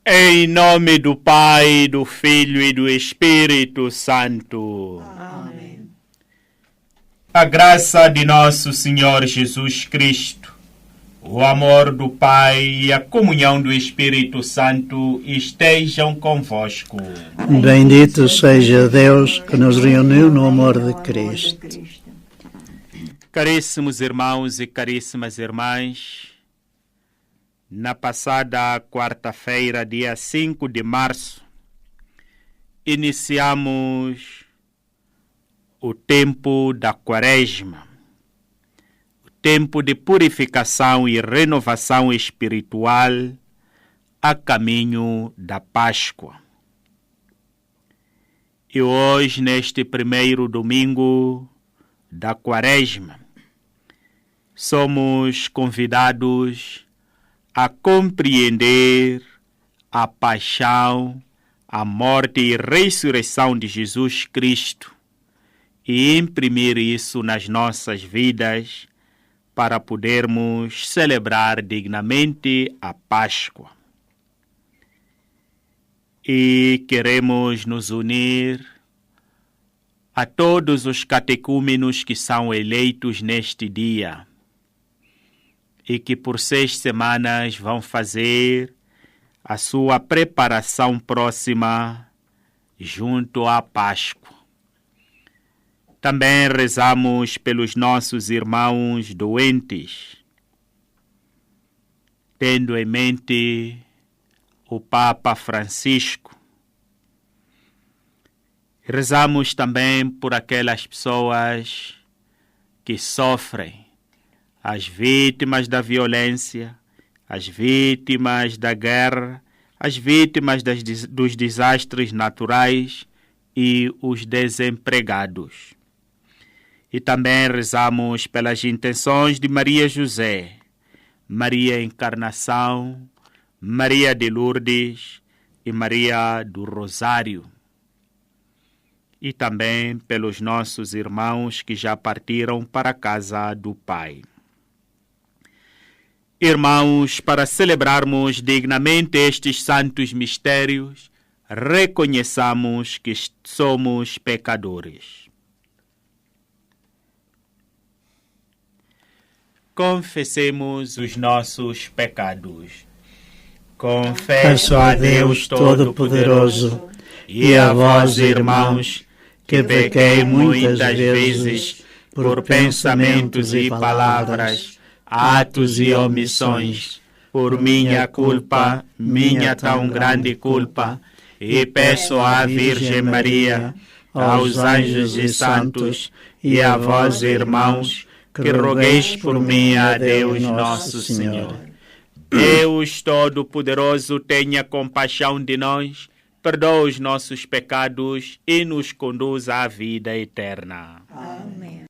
Em nome do Pai, do Filho e do Espírito Santo. Amém. A graça de nosso Senhor Jesus Cristo, o amor do Pai e a comunhão do Espírito Santo estejam convosco. Bendito seja Deus que nos reuniu no amor de Cristo. Caríssimos irmãos e caríssimas irmãs, na passada quarta-feira, dia 5 de março, iniciamos o tempo da Quaresma, o tempo de purificação e renovação espiritual a caminho da Páscoa. E hoje, neste primeiro domingo da Quaresma, somos convidados a compreender a paixão, a morte e ressurreição de Jesus Cristo e imprimir isso nas nossas vidas para podermos celebrar dignamente a Páscoa. E queremos nos unir a todos os catecúmenos que são eleitos neste dia e que por 6 semanas vão fazer a sua preparação próxima junto à Páscoa. Também rezamos pelos nossos irmãos doentes, tendo em mente o Papa Francisco. Rezamos também por aquelas pessoas que sofrem, as vítimas da violência, as vítimas da guerra, as vítimas dos desastres naturais e os desempregados. E também rezamos pelas intenções de Maria José, Maria Encarnação, Maria de Lourdes e Maria do Rosário. E também pelos nossos irmãos que já partiram para a casa do Pai. Irmãos, para celebrarmos dignamente estes santos mistérios, reconheçamos que somos pecadores. Confessemos os nossos pecados. Confesso a Deus Todo-Poderoso e a vós, irmãos, que pequei muitas vezes por pensamentos e palavras, atos e omissões, por minha culpa, minha tão grande culpa, e peço à Virgem Maria, aos anjos e santos, e a vós, irmãos, que rogueis por mim a Deus nosso Senhor. Deus Todo-Poderoso, tenha compaixão de nós, perdoa os nossos pecados e nos conduz à vida eterna. Amém.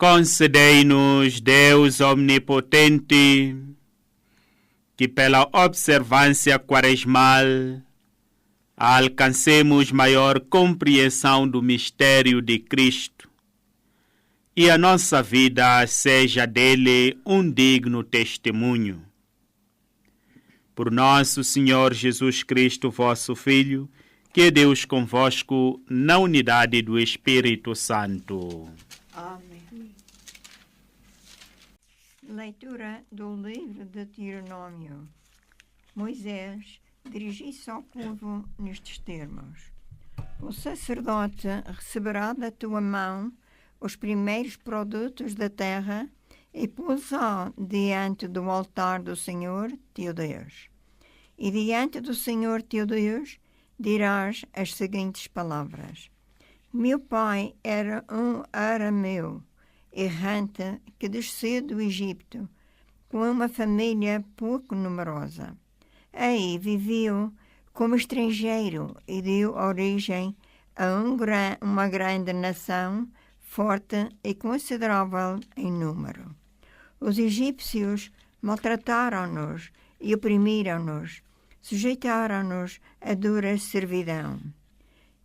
Concedei-nos, Deus omnipotente, que pela observância quaresmal alcancemos maior compreensão do mistério de Cristo e a nossa vida seja dele um digno testemunho. Por nosso Senhor Jesus Cristo, vosso Filho, que é Deus convosco, na unidade do Espírito Santo. Amém. Leitura do livro de Deuteronômio. Moisés dirigiu-se ao povo nestes termos: o sacerdote receberá da tua mão os primeiros produtos da terra e pô-los diante do altar do Senhor teu Deus. E diante do Senhor teu Deus dirás as seguintes palavras: meu pai era um arameu, errante, que desceu do Egito, com uma família pouco numerosa. Aí viveu como estrangeiro e deu origem a uma grande nação, forte e considerável em número. Os egípcios maltrataram-nos e oprimiram-nos, sujeitaram-nos a dura servidão.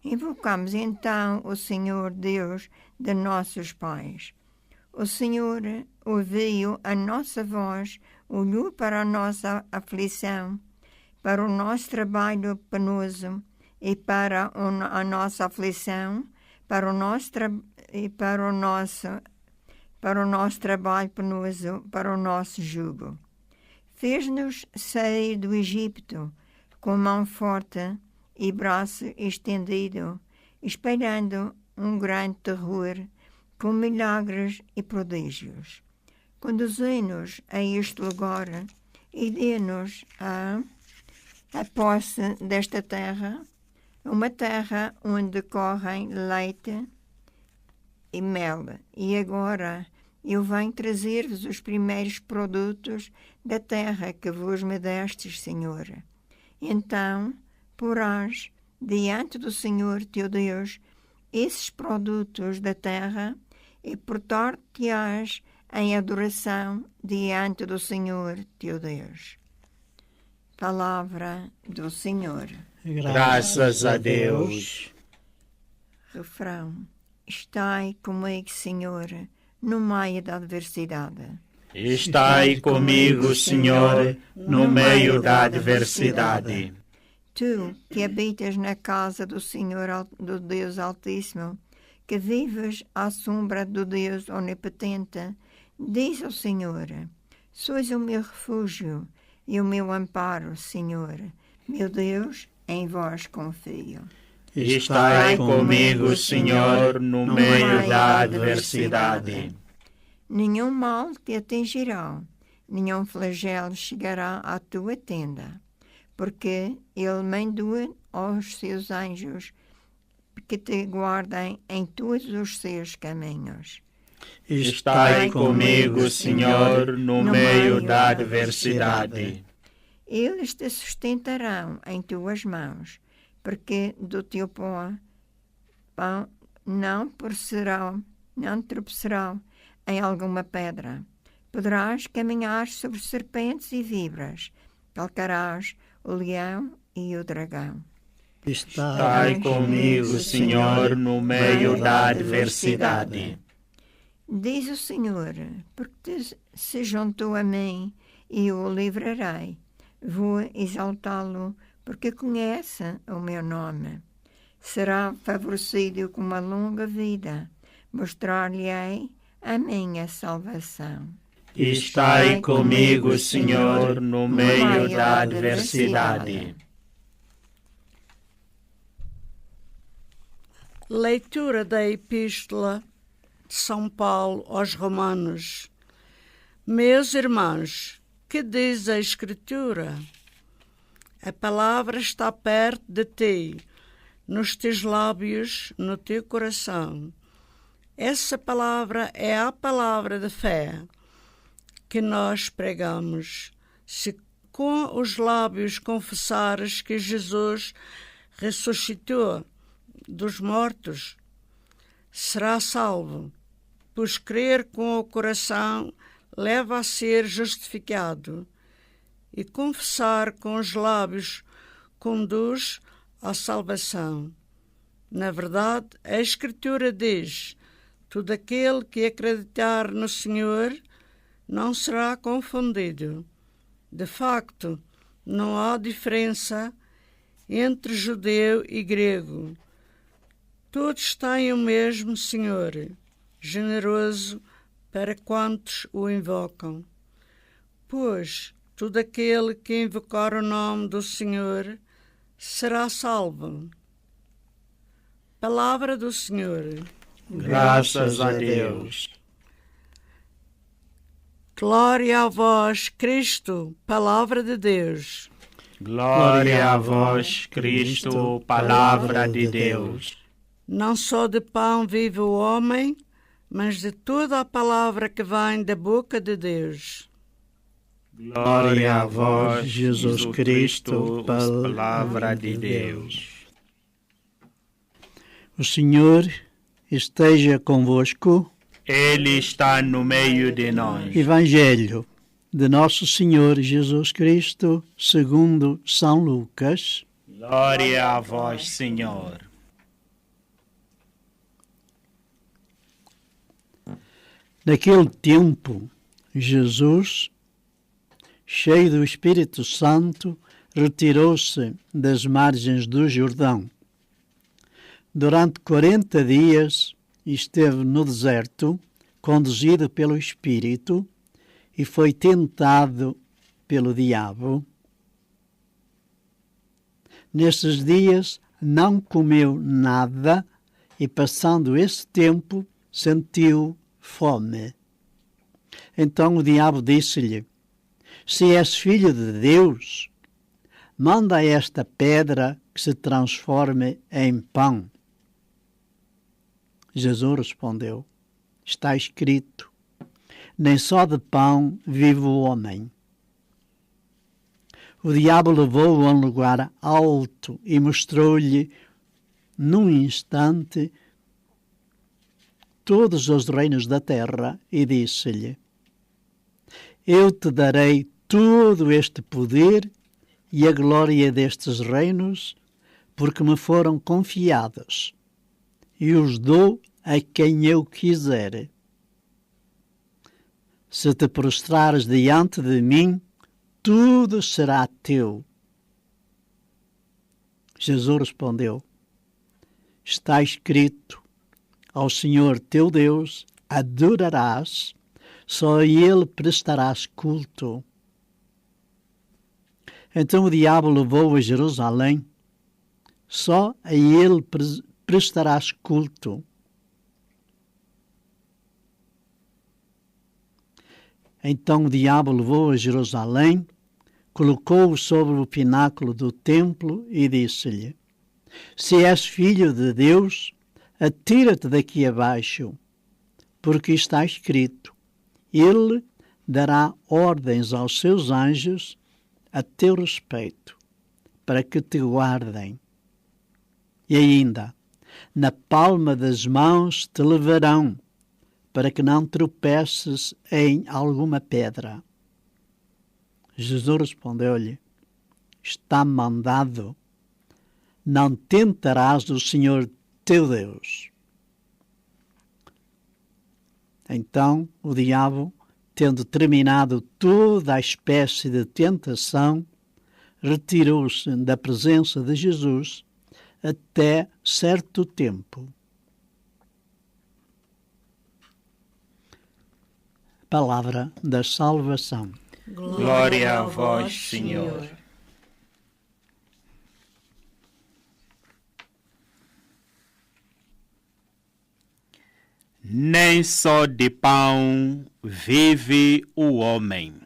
Invocamos então o Senhor Deus de nossos pais. O Senhor ouviu a nossa voz, olhou para a nossa aflição, para o nosso trabalho penoso e para a nossa aflição, para o nosso trabalho penoso, para o nosso jugo. Fez-nos sair do Egito com mão forte e braço estendido, espalhando um grande terror, com milagres e prodígios. Conduzi-nos a este lugar e dê-nos a posse desta terra, uma terra onde correm leite e mel. E agora eu venho trazer-vos os primeiros produtos da terra que vos me destes, Senhor. Então porás diante do Senhor teu Deus esses produtos da terra e portar-te-ás em adoração diante do Senhor teu Deus. Palavra do Senhor. Graças a Deus. Refrão: estai comigo, Senhor, no meio da adversidade. Estai comigo, Senhor, no meio da adversidade. Tu, que habitas na casa do Senhor, do Deus Altíssimo, que vives à sombra do Deus Onipotente, diz ao Senhor: sois o meu refúgio e o meu amparo, Senhor. Meu Deus, em vós confio. Estai comigo, Senhor, no meio da adversidade. Nenhum mal te atingirá, nenhum flagelo chegará à tua tenda, porque ele mandou aos seus anjos que te guardem em todos os seus caminhos. Estai comigo, Senhor, no meio da adversidade. Eles te sustentarão em tuas mãos, porque do teu pão não tropeçarão em alguma pedra. Poderás caminhar sobre serpentes e víboras, calcarás o leão e o dragão. Estai comigo, Senhor, no meio da adversidade. Diz o Senhor, porque se juntou a mim e o livrarei. Vou exaltá-lo, porque conhece o meu nome. Será favorecido com uma longa vida. Mostrar-lhe-ei a minha salvação. Estai comigo, Senhor, no meio da adversidade. Leitura da Epístola de São Paulo aos Romanos. Meus irmãos, que diz a Escritura? A palavra está perto de ti, nos teus lábios, no teu coração. Essa palavra é a palavra de fé que nós pregamos. Se com os lábios confessares que Jesus ressuscitou dos mortos, será salvo, pois crer com o coração leva a ser justificado, e confessar com os lábios conduz à salvação. Na verdade, a Escritura diz: todo aquele que acreditar no Senhor não será confundido. De facto, não há diferença entre judeu e grego. Todos têm o mesmo Senhor, generoso para quantos o invocam. Pois todo aquele que invocar o nome do Senhor será salvo. Palavra do Senhor. Graças a Deus. Glória a vós, Cristo, Palavra de Deus. Glória a vós, Cristo, Palavra de Deus. Não só de pão vive o homem, mas de toda a palavra que vem da boca de Deus. Glória a vós, Jesus Cristo, Palavra de Deus. O Senhor esteja convosco. Ele está no meio de nós. Evangelho de Nosso Senhor Jesus Cristo, segundo São Lucas. Glória a vós, Senhor. Naquele tempo, Jesus, cheio do Espírito Santo, retirou-se das margens do Jordão. Durante 40 dias esteve no deserto, conduzido pelo Espírito, e foi tentado pelo diabo. Nesses dias não comeu nada e, passando esse tempo, sentiu fome. Então o diabo disse-lhe: se és filho de Deus, manda esta pedra que se transforme em pão. Jesus respondeu: está escrito, nem só de pão vive o homem. O diabo levou-o a um lugar alto e mostrou-lhe, num instante, todos os reinos da terra e disse-lhe: eu te darei todo este poder e a glória destes reinos, porque me foram confiados, e os dou a quem eu quiser. Se te prostrares diante de mim, tudo será teu. Jesus respondeu: está escrito, ao Senhor teu Deus adorarás, só a Ele prestarás culto. Então o diabo levou a Jerusalém, só a Ele prestarás culto. Então o diabo levou a Jerusalém, colocou-o sobre o pináculo do templo e disse-lhe: se és filho de Deus, atira-te daqui abaixo, porque está escrito, ele dará ordens aos seus anjos a teu respeito, para que te guardem. E ainda, na palma das mãos te levarão, para que não tropeces em alguma pedra. Jesus respondeu-lhe: está mandado, não tentarás o Senhor teu Deus. Então o diabo, tendo terminado toda a espécie de tentação, retirou-se da presença de Jesus até certo tempo. Palavra da salvação. Glória a vós, Senhor. Nem só de pão vive o homem.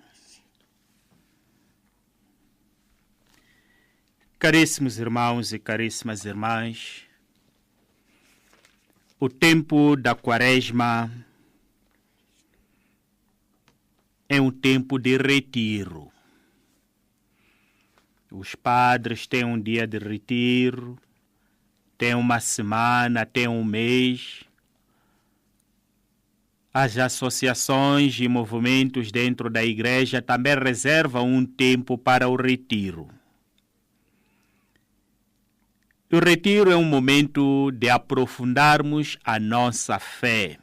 Caríssimos irmãos e caríssimas irmãs, o tempo da Quaresma é um tempo de retiro. Os padres têm um dia de retiro, têm uma semana, têm um mês. As associações e movimentos dentro da igreja também reservam um tempo para o retiro. O retiro é um momento de aprofundarmos a nossa fé,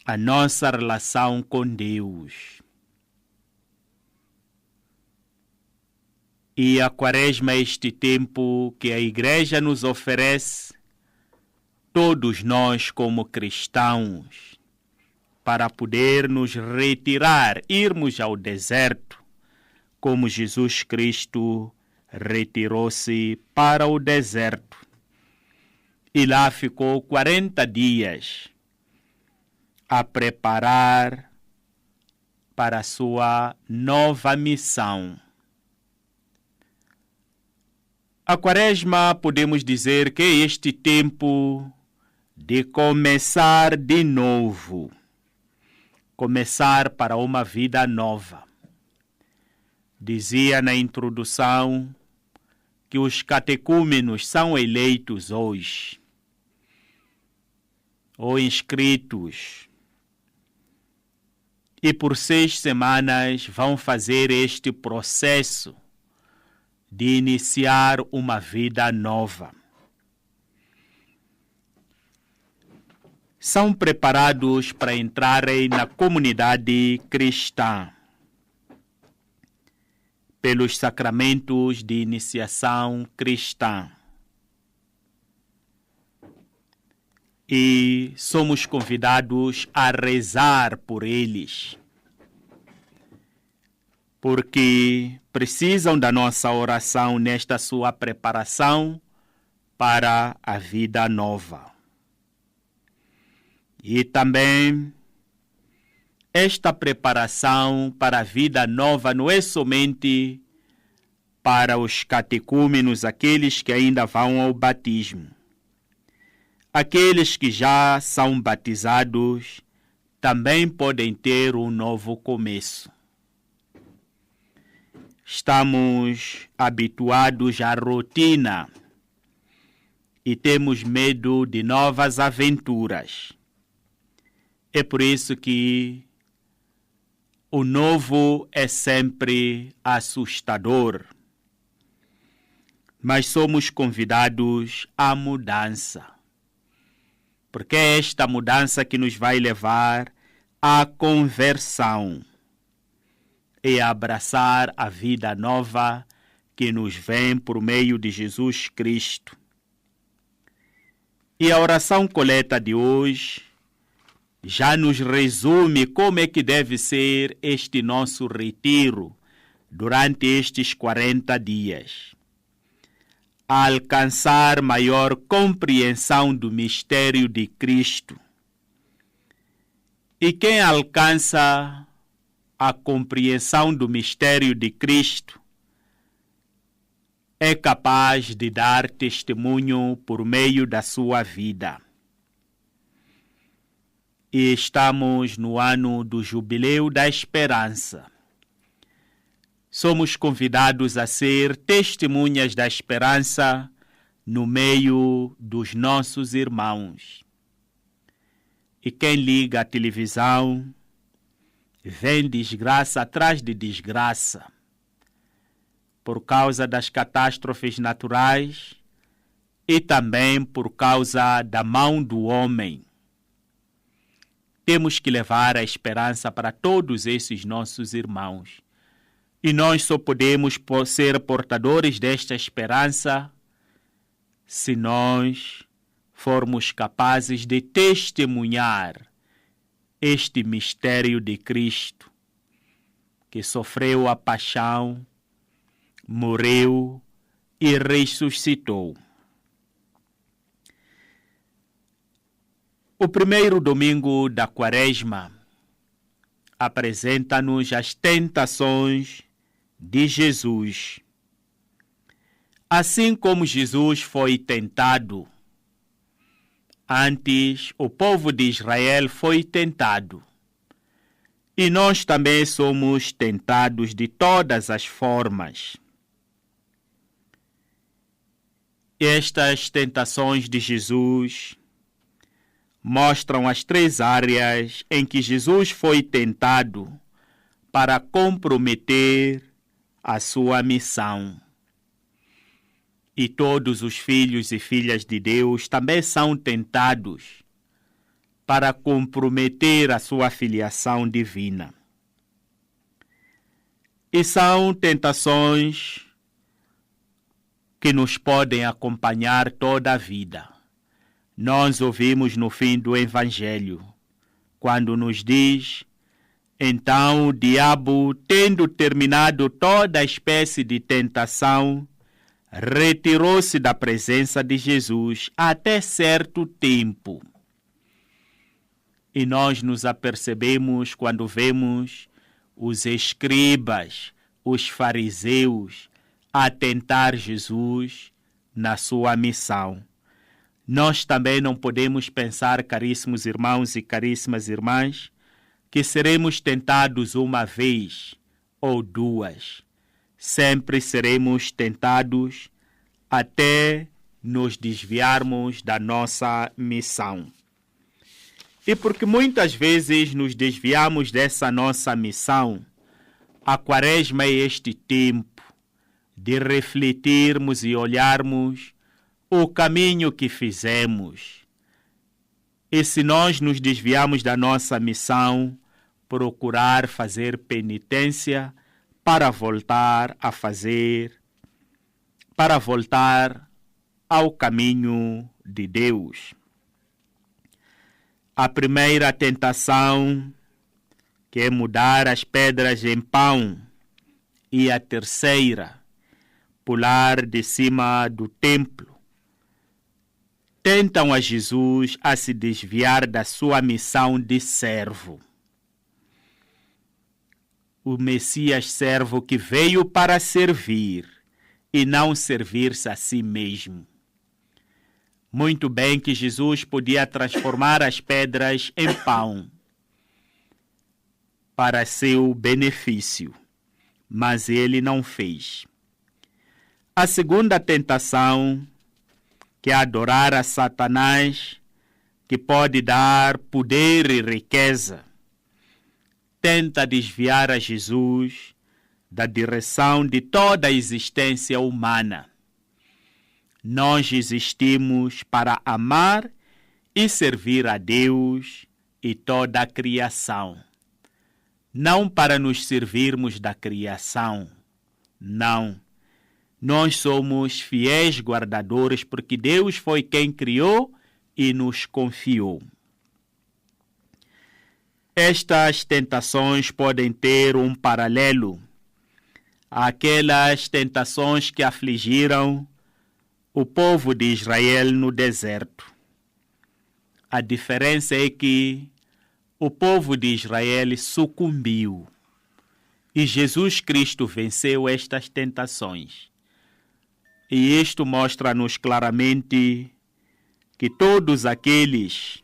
a nossa relação com Deus. E a Quaresma é este tempo que a igreja nos oferece, todos nós como cristãos, para poder nos retirar, irmos ao deserto, como Jesus Cristo retirou-se para o deserto. E lá ficou 40 dias a preparar para a sua nova missão. A Quaresma, podemos dizer que é este tempo de começar de novo, começar para uma vida nova. Dizia na introdução que os catecúmenos são eleitos hoje, ou inscritos, e por 6 semanas vão fazer este processo de iniciar uma vida nova. São preparados para entrarem na comunidade cristã pelos sacramentos de iniciação cristã. E somos convidados a rezar por eles, porque precisam da nossa oração nesta sua preparação para a vida nova. E também esta preparação para a vida nova não é somente para os catecúmenos, aqueles que ainda vão ao batismo. Aqueles que já são batizados também podem ter um novo começo. Estamos habituados à rotina e temos medo de novas aventuras. É por isso que o novo é sempre assustador. Mas somos convidados à mudança, porque é esta mudança que nos vai levar à conversão e a abraçar a vida nova que nos vem por meio de Jesus Cristo. E a oração coleta de hoje já nos resume como é que deve ser este nosso retiro durante estes 40 dias. A alcançar maior compreensão do mistério de Cristo. E quem alcança a compreensão do mistério de Cristo é capaz de dar testemunho por meio da sua vida. E estamos no ano do Jubileu da Esperança. Somos convidados a ser testemunhas da esperança no meio dos nossos irmãos. E quem liga a televisão vê desgraça atrás de desgraça, por causa das catástrofes naturais e também por causa da mão do homem. Temos que levar a esperança para todos esses nossos irmãos. E nós só podemos ser portadores desta esperança se nós formos capazes de testemunhar este mistério de Cristo, que sofreu a paixão, morreu e ressuscitou. O primeiro domingo da Quaresma apresenta-nos as tentações de Jesus. Assim como Jesus foi tentado, antes o povo de Israel foi tentado. E nós também somos tentados de todas as formas. Estas tentações de Jesus mostram as 3 áreas em que Jesus foi tentado para comprometer a sua missão. E todos os filhos e filhas de Deus também são tentados para comprometer a sua filiação divina. E são tentações que nos podem acompanhar toda a vida. Nós ouvimos no fim do Evangelho, quando nos diz: então o diabo, tendo terminado toda a espécie de tentação, retirou-se da presença de Jesus até certo tempo. E nós nos apercebemos quando vemos os escribas, os fariseus, a tentar Jesus na sua missão. Nós também não podemos pensar, caríssimos irmãos e caríssimas irmãs, que seremos tentados uma vez ou 2. Sempre seremos tentados até nos desviarmos da nossa missão. E porque muitas vezes nos desviamos dessa nossa missão, a Quaresma é este tempo de refletirmos e olharmos o caminho que fizemos. E se nós nos desviamos da nossa missão, procurar fazer penitência para voltar ao caminho de Deus. A primeira tentação, que é mudar as pedras em pão, e a terceira, pular de cima do templo, tentam a Jesus a se desviar da sua missão de servo. O Messias servo que veio para servir e não servir-se a si mesmo. Muito bem que Jesus podia transformar as pedras em pão para seu benefício, mas ele não fez. A segunda tentação, que é adorar a Satanás, que pode dar poder e riqueza, tenta desviar a Jesus da direção de toda a existência humana. Nós existimos para amar e servir a Deus e toda a criação. Não para nos servirmos da criação, não. Nós somos fiéis guardadores porque Deus foi quem criou e nos confiou. Estas tentações podem ter um paralelo àquelas tentações que afligiram o povo de Israel no deserto. A diferença é que o povo de Israel sucumbiu e Jesus Cristo venceu estas tentações. E isto mostra-nos claramente que todos aqueles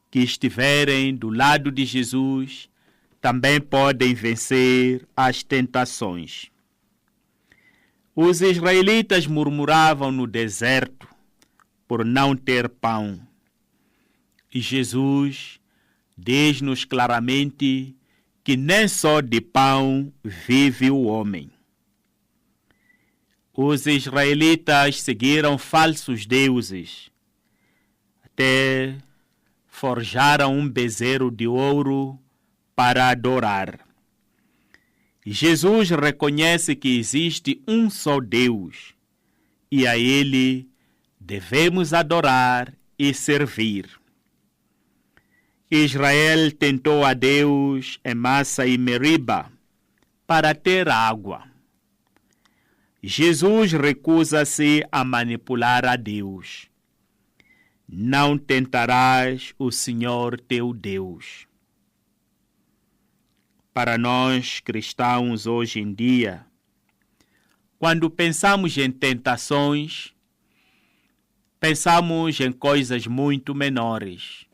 que estiverem do lado de Jesus também podem vencer as tentações. Os israelitas murmuravam no deserto por não ter pão. E Jesus diz-nos claramente que nem só de pão vive o homem. Os israelitas seguiram falsos deuses, até forjaram um bezerro de ouro para adorar. Jesus reconhece que existe um só Deus e a Ele devemos adorar e servir. Israel tentou a Deus em Massa e Meriba para ter água. Jesus recusa-se a manipular a Deus. Não tentarás o Senhor teu Deus. Para nós cristãos hoje em dia, quando pensamos em tentações, pensamos em coisas muito menores,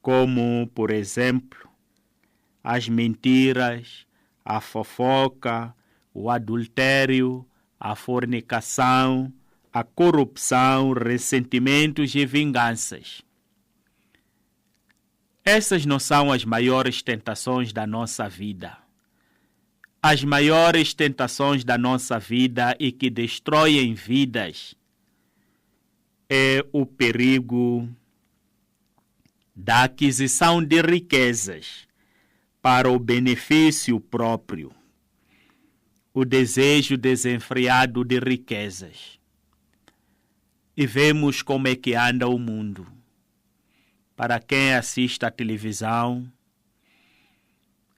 como, por exemplo, as mentiras, a fofoca, o adultério, a fornicação, a corrupção, ressentimentos e vinganças. Essas não são as maiores tentações da nossa vida. As maiores tentações da nossa vida e que destroem vidas é o perigo da aquisição de riquezas para o benefício próprio, o desejo desenfreado de riquezas. E vemos como é que anda o mundo. Para quem assiste à televisão,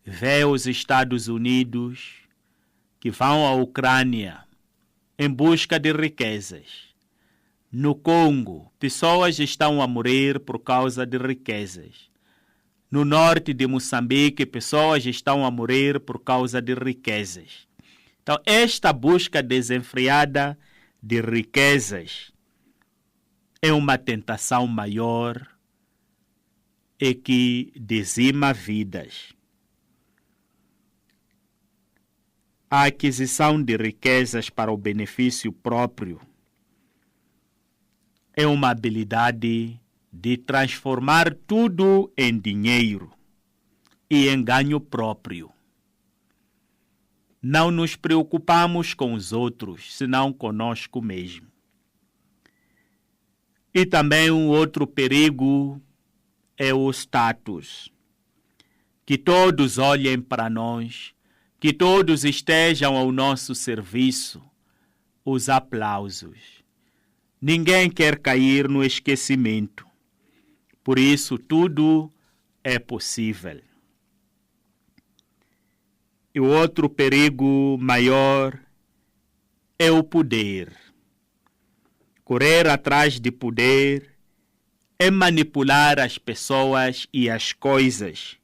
vê os Estados Unidos que vão à Ucrânia em busca de riquezas. No Congo, pessoas estão a morrer por causa de riquezas. No norte de Moçambique, pessoas estão a morrer por causa de riquezas. Então, esta busca desenfreada de riquezas é uma tentação maior e que dizima vidas. A aquisição de riquezas para o benefício próprio é uma habilidade de transformar tudo em dinheiro e em ganho próprio. Não nos preocupamos com os outros, senão conosco mesmo. E também um outro perigo é o status. Que todos olhem para nós, que todos estejam ao nosso serviço, os aplausos. Ninguém quer cair no esquecimento. Por isso, tudo é possível. E o outro perigo maior é o poder. Correr atrás de poder é manipular as pessoas e as coisas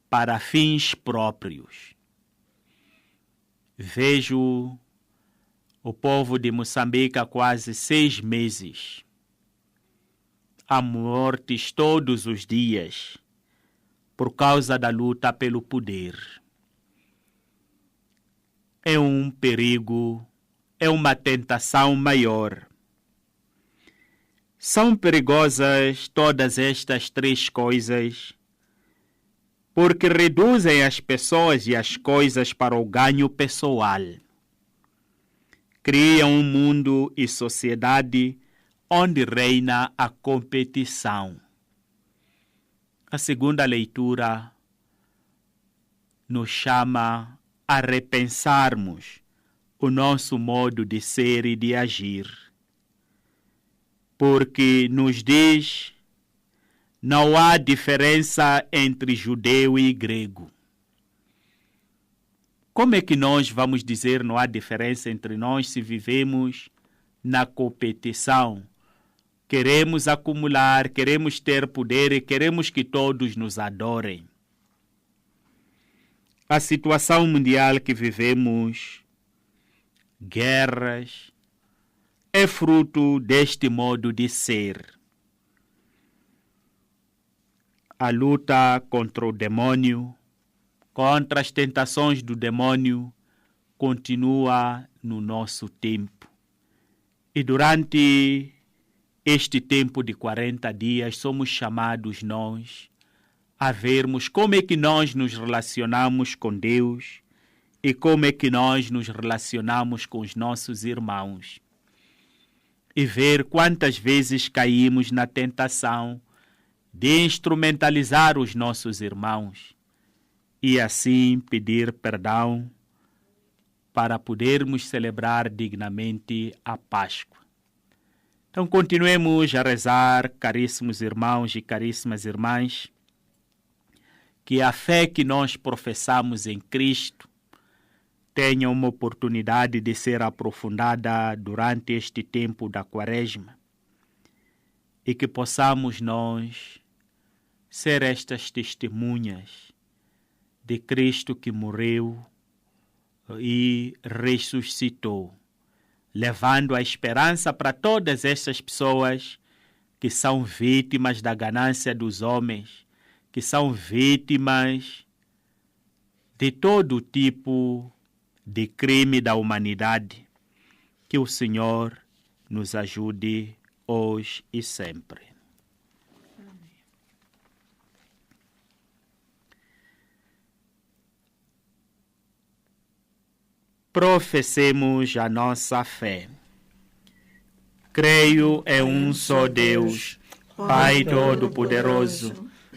para fins próprios. Vejo o povo de Moçambique há quase 6 meses. Há mortes todos os dias por causa da luta pelo poder. É um perigo, é uma tentação maior. São perigosas todas estas 3 coisas porque reduzem as pessoas e as coisas para o ganho pessoal. Criam um mundo e sociedade onde reina a competição. A segunda leitura nos chama a repensarmos o nosso modo de ser e de agir, porque nos diz: não há diferença entre judeu e grego. Como é que nós vamos dizer não há diferença entre nós se vivemos na competição? Queremos acumular, queremos ter poder e queremos que todos nos adorem. A situação mundial que vivemos, guerras, é fruto deste modo de ser. A luta contra o demônio, contra as tentações do demônio, continua no nosso tempo. E durante este tempo de 40 dias, somos chamados nós a vermos como é que nós nos relacionamos com Deus e como é que nós nos relacionamos com os nossos irmãos. E ver quantas vezes caímos na tentação de instrumentalizar os nossos irmãos e assim pedir perdão para podermos celebrar dignamente a Páscoa. Então continuemos a rezar, caríssimos irmãos e caríssimas irmãs, que a fé que nós professamos em Cristo tenha uma oportunidade de ser aprofundada durante este tempo da Quaresma e que possamos nós ser estas testemunhas de Cristo que morreu e ressuscitou, levando a esperança para todas essas pessoas que são vítimas da ganância dos homens, que são vítimas de todo tipo de crime da humanidade. Que o Senhor nos ajude hoje e sempre. Professemos a nossa fé. Creio em um só Deus, Pai Todo-Poderoso,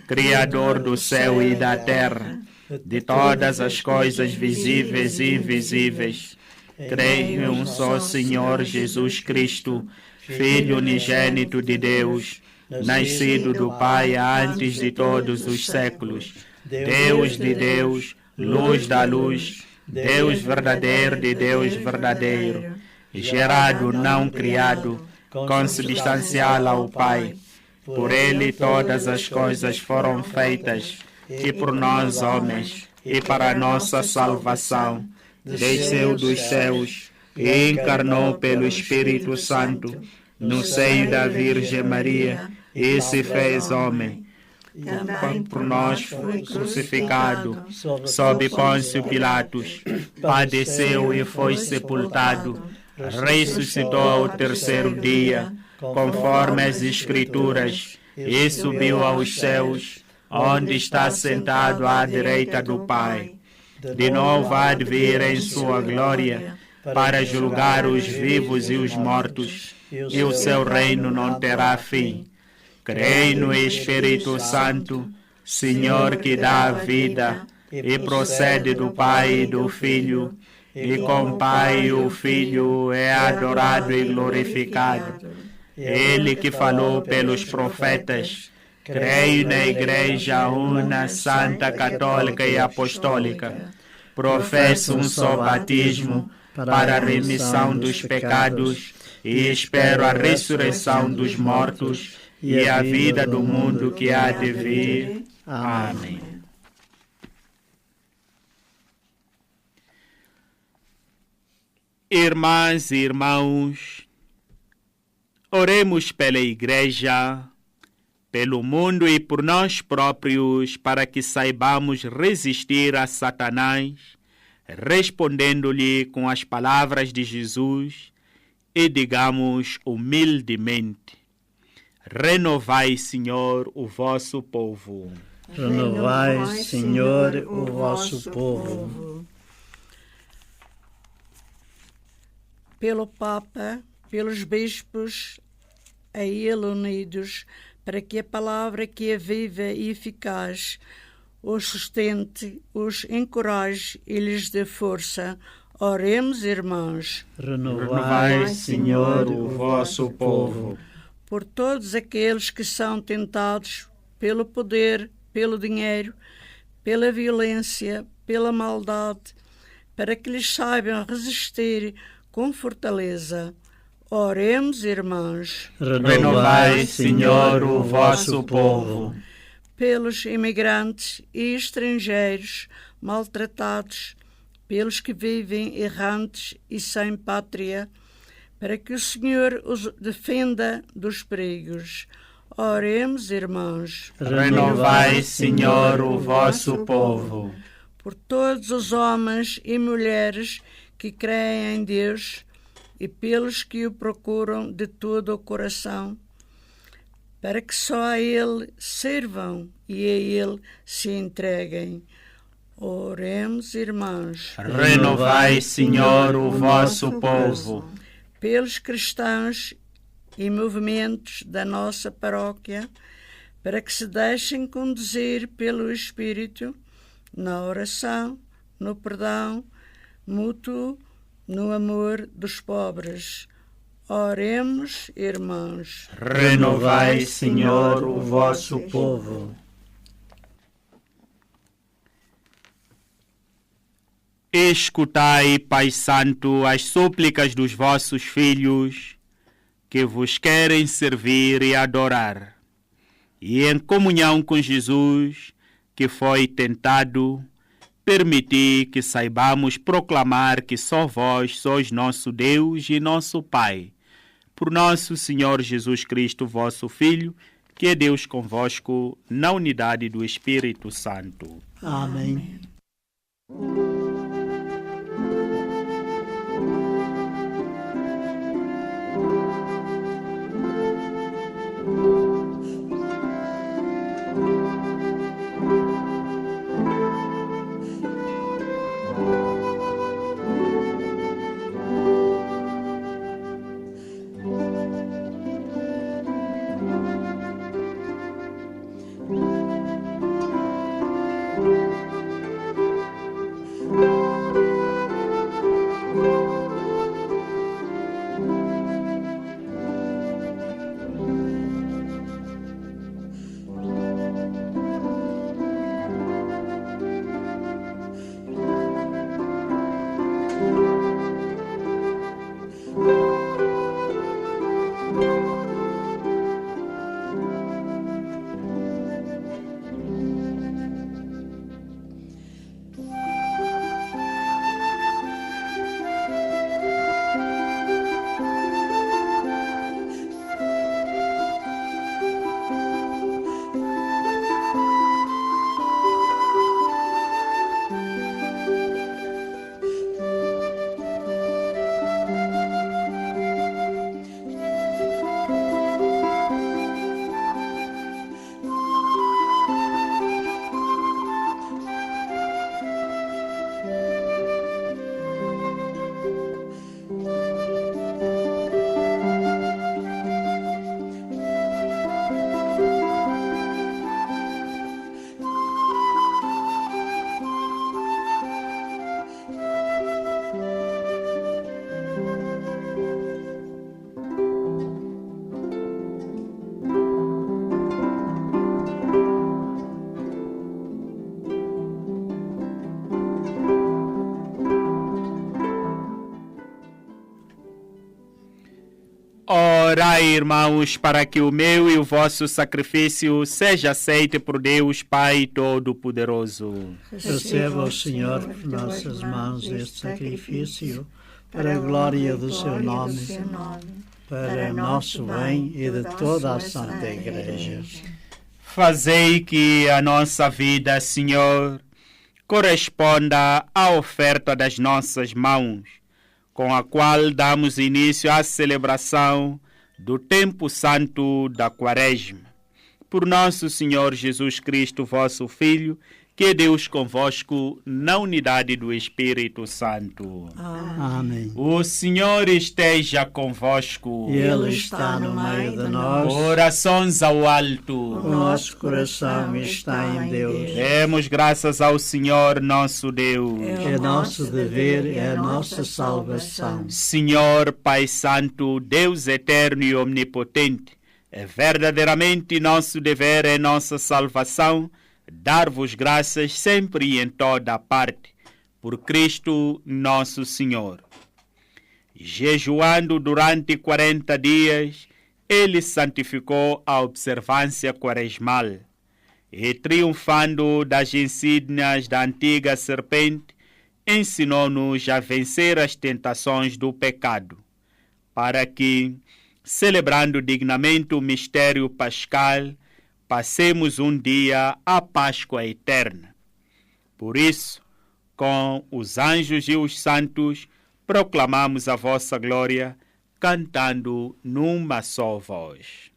Criador do céu e da terra, de todas as coisas visíveis e invisíveis. Creio em um só Senhor Jesus Cristo, Filho unigênito de Deus, nascido do Pai antes de todos os séculos, Deus de Deus, luz da luz, Deus verdadeiro de Deus verdadeiro, gerado, não criado, consubstancial ao Pai. Por ele todas as coisas foram feitas, que por nós homens e para a nossa salvação desceu dos céus e encarnou pelo Espírito Santo no seio da Virgem Maria e se fez homem. Também por nós foi crucificado sob Pôncio Pilatos, padeceu e foi sepultado, ressuscitou ao terceiro dia, conforme as Escrituras, e subiu aos céus, onde está sentado à direita do Pai. De novo há de vir em sua glória, para julgar os vivos e os mortos, e o seu reino não terá fim. Creio no Espírito Santo, Senhor que dá a vida, e procede do Pai e do Filho, e com o Pai e o Filho é adorado e glorificado. Ele que falou pelos profetas, creio na Igreja una, santa, católica e apostólica. Professo um só batismo para a remissão dos pecados e espero a ressurreição dos mortos e a vida do mundo que há de vir. Amém. Irmãs e irmãos, oremos pela Igreja, pelo mundo e por nós próprios, para que saibamos resistir a Satanás, respondendo-lhe com as palavras de Jesus, e digamos humildemente: renovai, Senhor, o vosso povo. Renovai, Senhor, o vosso povo. Pelo Papa, pelos bispos, a ele unidos, para que a palavra que é viva e eficaz os sustente, os encoraje e lhes dê força. Oremos, irmãos. Renovai, Senhor, o vosso povo. Por todos aqueles que são tentados pelo poder, pelo dinheiro, pela violência, pela maldade, para que lhes saibam resistir com fortaleza. Oremos, irmãos. Renovai, Senhor, o vosso povo. Pelos imigrantes e estrangeiros maltratados, pelos que vivem errantes e sem pátria, para que o Senhor os defenda dos perigos. Oremos, irmãos. Renovai, Senhor, o vosso povo. Por todos os homens e mulheres que creem em Deus e pelos que o procuram de todo o coração, para que só a Ele sirvam e a Ele se entreguem. Oremos, irmãos. Renovai, Senhor, o vosso povo. Pelos cristãos e movimentos da nossa paróquia, para que se deixem conduzir pelo Espírito na oração, no perdão mútuo, no amor dos pobres. Oremos, irmãos. Renovai, Senhor, o vosso povo. Escutai, Pai Santo, as súplicas dos vossos filhos, que vos querem servir e adorar. E em comunhão com Jesus, que foi tentado, permiti que saibamos proclamar que só vós sois nosso Deus e nosso Pai. Por nosso Senhor Jesus Cristo, vosso Filho, que é Deus convosco, na unidade do Espírito Santo. Amém. Orai, irmãos, para que o meu e o vosso sacrifício seja aceito por Deus Pai Todo-Poderoso. Receba, o Senhor, por nossas mãos este sacrifício, para a glória do seu nome, para nosso bem e de toda a Santa Igreja. Fazei que a nossa vida, Senhor, corresponda à oferta das nossas mãos, com a qual damos início à celebração do tempo santo da Quaresma. Por nosso Senhor Jesus Cristo, vosso Filho, que é Deus convosco, na unidade do Espírito Santo. Amém. O Senhor esteja convosco. E Ele está no meio de nós. Orações ao alto. O nosso coração está em Deus. Demos graças ao Senhor nosso Deus. É nosso dever, é a nossa salvação. Senhor Pai Santo, Deus eterno e omnipotente, é verdadeiramente nosso dever, é nossa salvação, dar-vos graças sempre e em toda a parte, por Cristo nosso Senhor. Jejuando durante 40 dias, ele santificou a observância quaresmal e, triunfando das insígnias da antiga serpente, ensinou-nos a vencer as tentações do pecado, para que, celebrando dignamente o mistério pascal, passemos um dia a Páscoa eterna. Por isso, com os anjos e os santos, proclamamos a vossa glória, cantando numa só voz.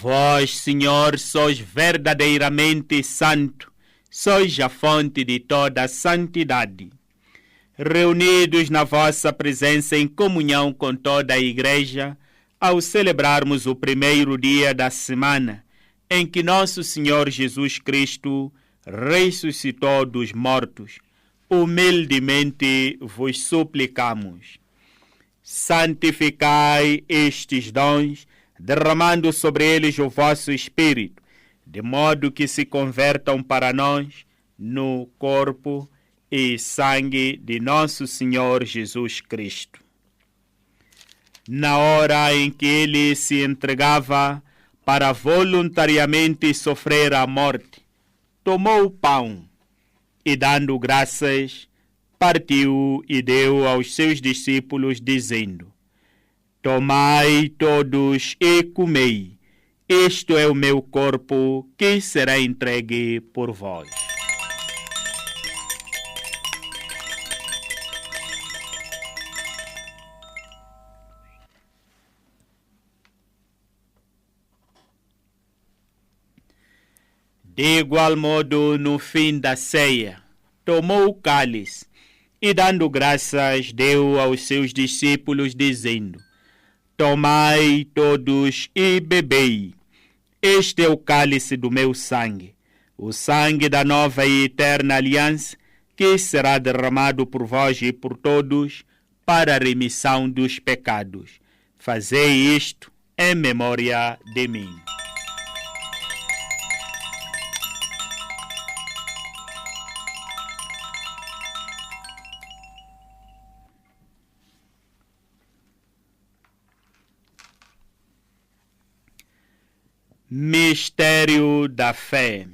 Vós, Senhor, sois verdadeiramente santo, sois a fonte de toda a santidade. Reunidos na vossa presença em comunhão com toda a Igreja, ao celebrarmos o primeiro dia da semana, em que nosso Senhor Jesus Cristo ressuscitou dos mortos, humildemente vos suplicamos. Santificai estes dons, derramando sobre eles o vosso Espírito, de modo que se convertam para nós no corpo e sangue de nosso Senhor Jesus Cristo. Na hora em que ele se entregava para voluntariamente sofrer a morte, tomou o pão e, dando graças, partiu e deu aos seus discípulos, dizendo: Tomai todos e comei, isto é o meu corpo que será entregue por vós. De igual modo, no fim da ceia, tomou o cálice e, dando graças, deu aos seus discípulos, dizendo: Tomai todos e bebei. Este é o cálice do meu sangue, o sangue da nova e eterna aliança, que será derramado por vós e por todos para a remissão dos pecados. Fazei isto em memória de mim. Mistério da fé.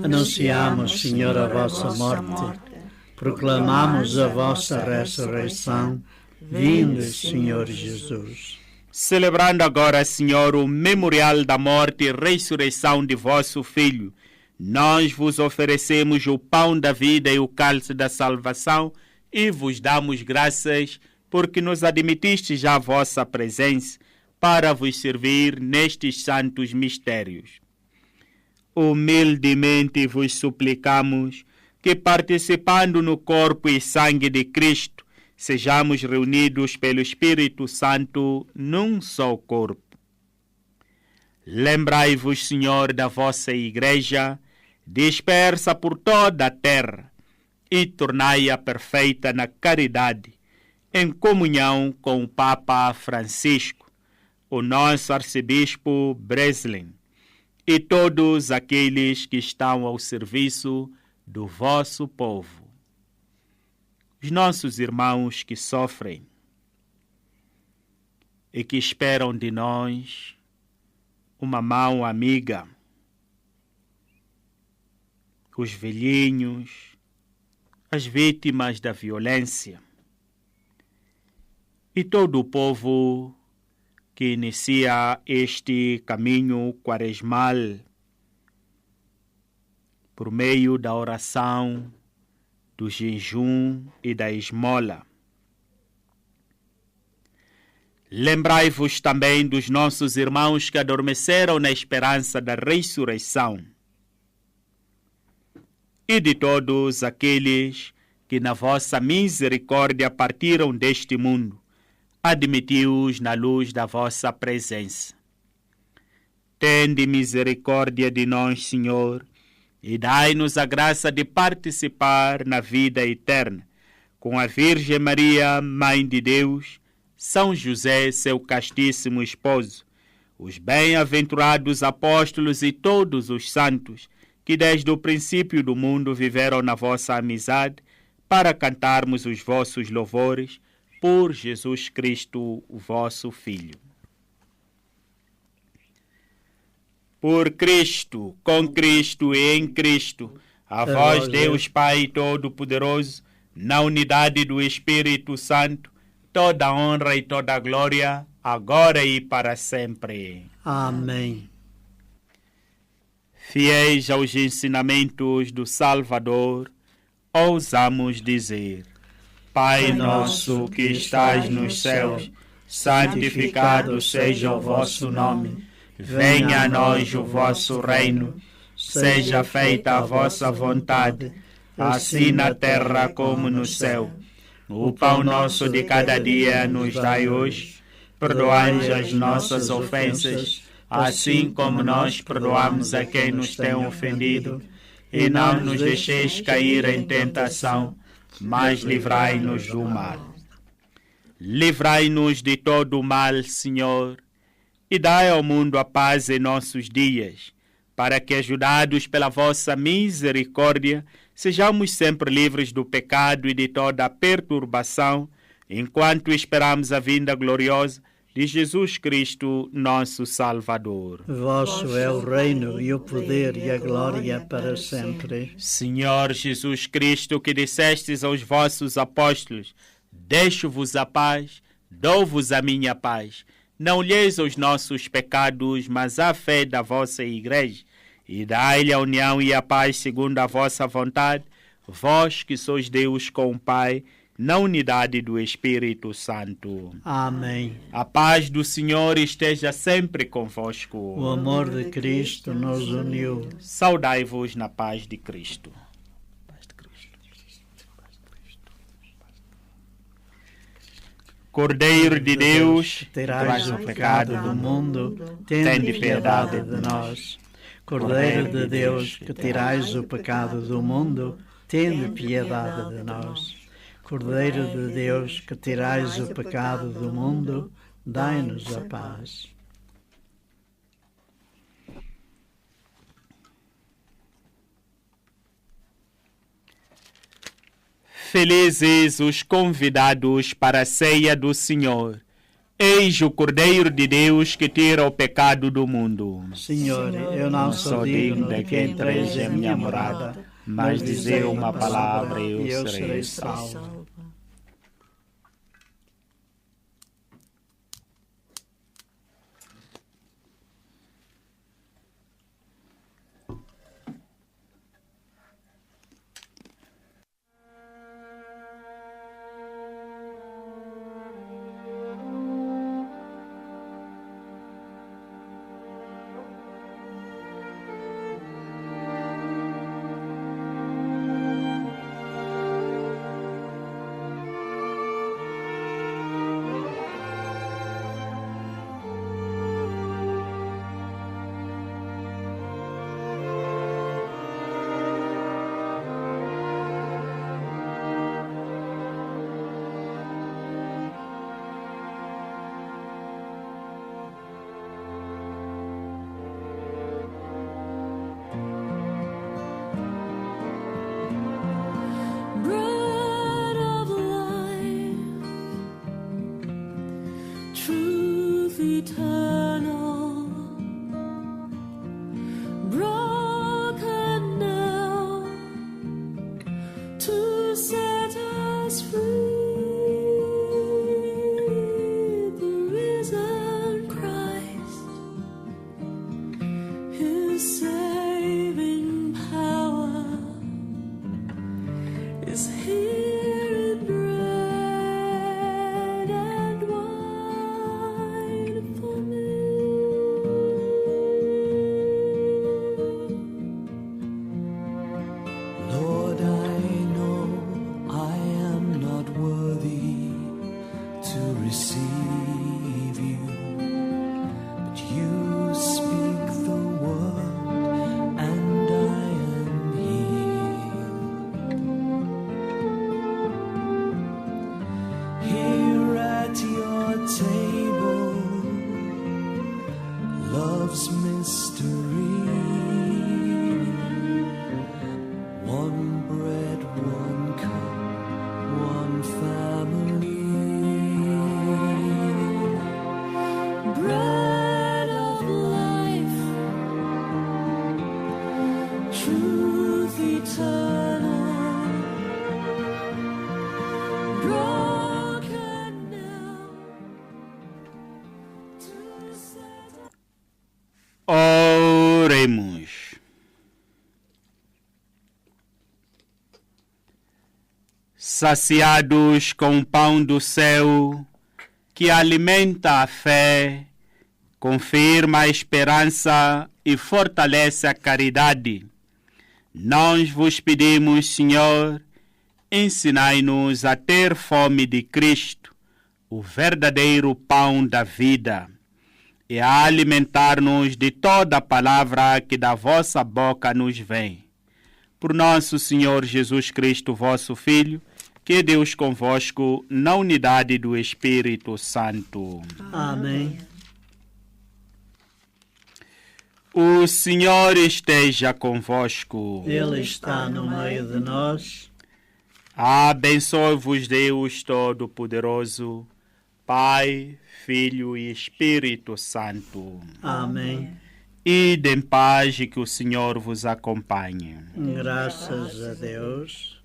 Anunciamos, Senhor, a vossa morte. Proclamamos a vossa ressurreição. Vinde, Senhor Jesus. Celebrando agora, Senhor, o memorial da morte e ressurreição de vosso Filho, nós vos oferecemos o pão da vida e o cálice da salvação e vos damos graças porque nos admitistes à vossa presença para vos servir nestes santos mistérios. Humildemente vos suplicamos que, participando no corpo e sangue de Cristo, sejamos reunidos pelo Espírito Santo num só corpo. Lembrai-vos, Senhor, da vossa Igreja, dispersa por toda a terra, e tornai-a perfeita na caridade, em comunhão com o Papa Francisco, o nosso arcebispo Breslin, e todos aqueles que estão ao serviço do vosso povo. Os nossos irmãos que sofrem e que esperam de nós uma mão amiga, os velhinhos, as vítimas da violência e todo o povo que inicia este caminho quaresmal por meio da oração, do jejum e da esmola. Lembrai-vos também dos nossos irmãos que adormeceram na esperança da ressurreição e de todos aqueles que na vossa misericórdia partiram deste mundo. Admiti-os na luz da vossa presença. Tende misericórdia de nós, Senhor, e dai-nos a graça de participar na vida eterna, com a Virgem Maria, Mãe de Deus, São José, seu castíssimo esposo, os bem-aventurados apóstolos e todos os santos, que desde o princípio do mundo viveram na vossa amizade, para cantarmos os vossos louvores, por Jesus Cristo, o vosso Filho. Por Cristo, com Cristo e em Cristo, a vós, Deus Pai Todo-Poderoso, na unidade do Espírito Santo, toda a honra e toda a glória, agora e para sempre. Amém. Fiéis aos ensinamentos do Salvador, ousamos dizer: Pai nosso que estais nos céus, santificado seja o vosso nome. Venha a nós o vosso reino. Seja feita a vossa vontade, assim na terra como no céu. O pão nosso de cada dia nos dai hoje. Perdoai-nos as nossas ofensas, assim como nós perdoamos a quem nos tem ofendido. E não nos deixeis cair em tentação, mas livrai-nos do mal. Livrai-nos de todo o mal, Senhor, e dai ao mundo a paz em nossos dias, para que, ajudados pela vossa misericórdia, sejamos sempre livres do pecado e de toda a perturbação, enquanto esperamos a vinda gloriosa de Jesus Cristo, nosso Salvador. Vosso é o reino e o poder e a glória para sempre. Senhor Jesus Cristo, que dissestes aos vossos apóstolos: deixo-vos a paz, dou-vos a minha paz. Não olheis os nossos pecados, mas a fé da vossa Igreja, e dai-lhe a união e a paz segundo a vossa vontade, vós que sois Deus com o Pai, na unidade do Espírito Santo. Amém. A paz do Senhor esteja sempre convosco. O amor de Cristo nos uniu. Saudai-vos na paz de Cristo. Cordeiro de Deus, tirais o pecado do mundo, tende piedade de nós. Cordeiro de Deus, que tirais o pecado do mundo, tende piedade de nós. Cordeiro de Deus, que tirais o pecado do mundo, dai-nos a paz. Felizes os convidados para a ceia do Senhor. Eis o Cordeiro de Deus que tira o pecado do mundo. Senhor, eu não sou digno de que entreis em minha morada, mas dizei uma palavra e eu serei serei salvo. salvo. Bread of life, truth eternal, broken now to set us free. The risen Christ, His saving power is here in bread and wine for me. Lord, I know I am not worthy to receive you, but you speak the word and I am healed. Here at your table, love's mystery. One bread, one cup, one family. Bread of life, truth eternal, broken now to set. Oremos. Saciados com o pão do céu, que alimenta a fé, confirma a esperança e fortalece a caridade, nós vos pedimos, Senhor, ensinai-nos a ter fome de Cristo, o verdadeiro pão da vida, e a alimentar-nos de toda a palavra que da vossa boca nos vem. Por nosso Senhor Jesus Cristo, vosso Filho, que é Deus convosco, na unidade do Espírito Santo. Amém. O Senhor esteja convosco. Ele está no meio de nós. Abençoe-vos Deus Todo-Poderoso, Pai, Filho e Espírito Santo. Amém. Ide em paz e que o Senhor vos acompanhe. Graças a Deus.